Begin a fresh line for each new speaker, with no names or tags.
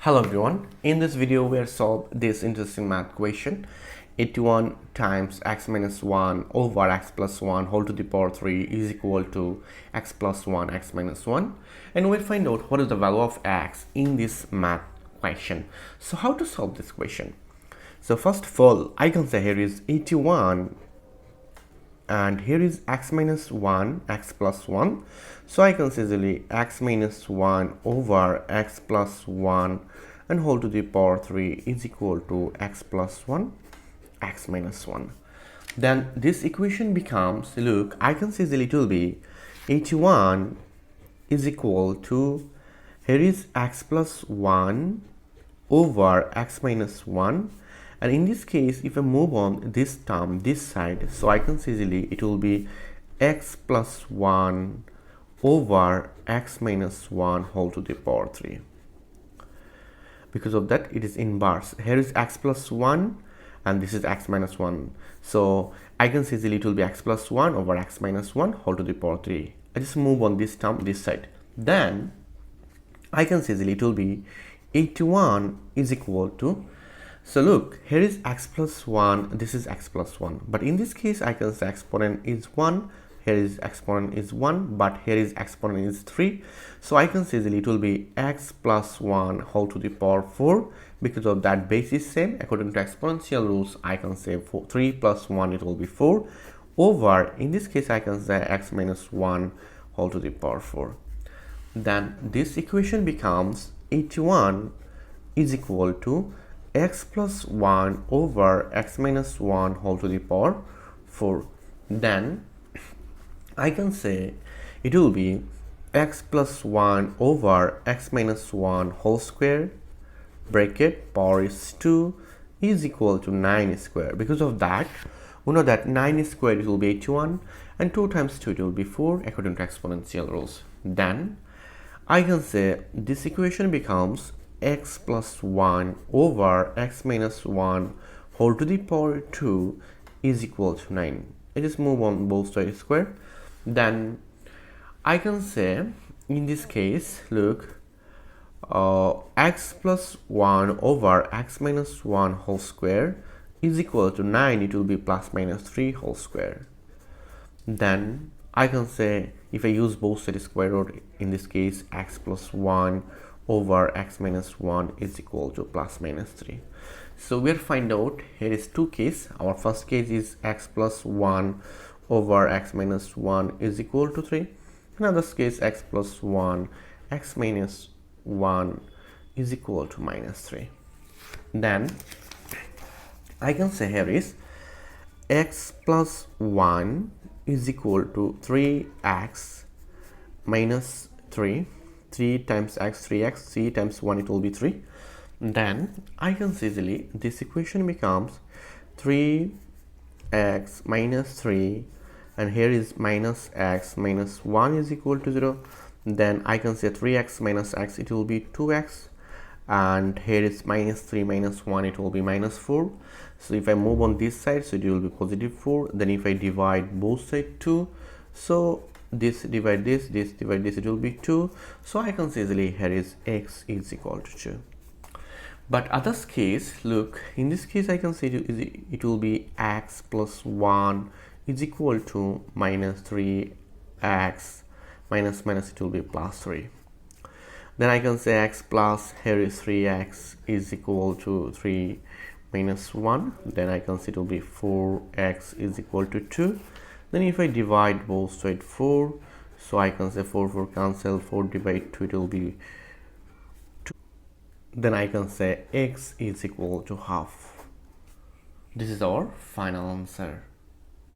Hello everyone, in this video we are solve this interesting math question 81 times x minus 1 over x plus 1 whole to the power 3 is equal to x plus 1 x minus 1, and we'll find out what is the value of x in this math question. So how to solve this question? So first of all, I can say here is 81 and here is x minus 1 x plus 1, so I can say easily x minus 1 over x plus 1 and whole to the power 3 is equal to x plus 1 x minus 1. Then this equation becomes, look, I can say easily it will be 81 is equal to, here is x plus 1 over x minus 1, and in this case if I move on this term this side, so I can say easily it will be x plus 1 over x minus 1 whole to the power 3. Because of that it is inverse. Here is x plus 1 and this is x minus 1, so I can say easily it will be x plus 1 over x minus 1 whole to the power 3. I just move on this term this side, then I can say easily it will be 81 is equal to, so look, here is x plus 1, this is x plus 1, but in this case I can say exponent is 1, here is exponent is 1, but here is exponent is 3, so I can say easily it will be x plus 1 whole to the power 4. Because of that base is same, according to exponential rules I can say 3 plus 1 it will be 4 over, in this case I can say x minus 1 whole to the power 4. Then this equation becomes 81 is equal to x plus 1 over x minus 1 whole to the power 4. Then I can say it will be x plus 1 over x minus 1 whole square, bracket power is 2 is equal to 9 square. Because of that we know that 9 square it will be 81 and 2 times 2 it will be 4 according to exponential rules. Then I can say this equation becomes x plus 1 over x minus 1 whole to the power 2 is equal to 9. I just move on both sides square. Then I can say in this case, look, x plus 1 over x minus 1 whole square is equal to 9, it will be plus minus 3 whole square. Then I can say if I use both sides square root, in this case x plus 1 over x minus 1 is equal to plus minus 3. So we'll find out, here is two cases. Our first case is x plus 1 over x minus 1 is equal to 3. Another case x plus 1 x minus 1 is equal to minus 3. Then I can say here is x plus 1 is equal to 3x minus 3. 3 times x, 3x, 3 times 1 it will be 3. Then I can say easily this equation becomes 3x minus 3, and here is minus x minus 1 is equal to 0. Then I can say 3x minus x it will be 2x, and here is minus 3 minus 1 it will be minus 4. So if I move on this side, so it will be positive 4. Then if I divide both sides 2, so this divide this divide this, it will be 2. So I can say easily here is x is equal to 2. But other case, look, in this case I can say it will be x plus 1 is equal to minus 3x minus minus it will be plus 3. Then I can say x plus, here is 3x is equal to 3 minus 1. Then I can say it will be 4x is equal to 2. Then if I divide both sides 4, so I can say 4 cancel, 4 divide 2 it will be 2. Then I can say x is equal to half. This is our final answer.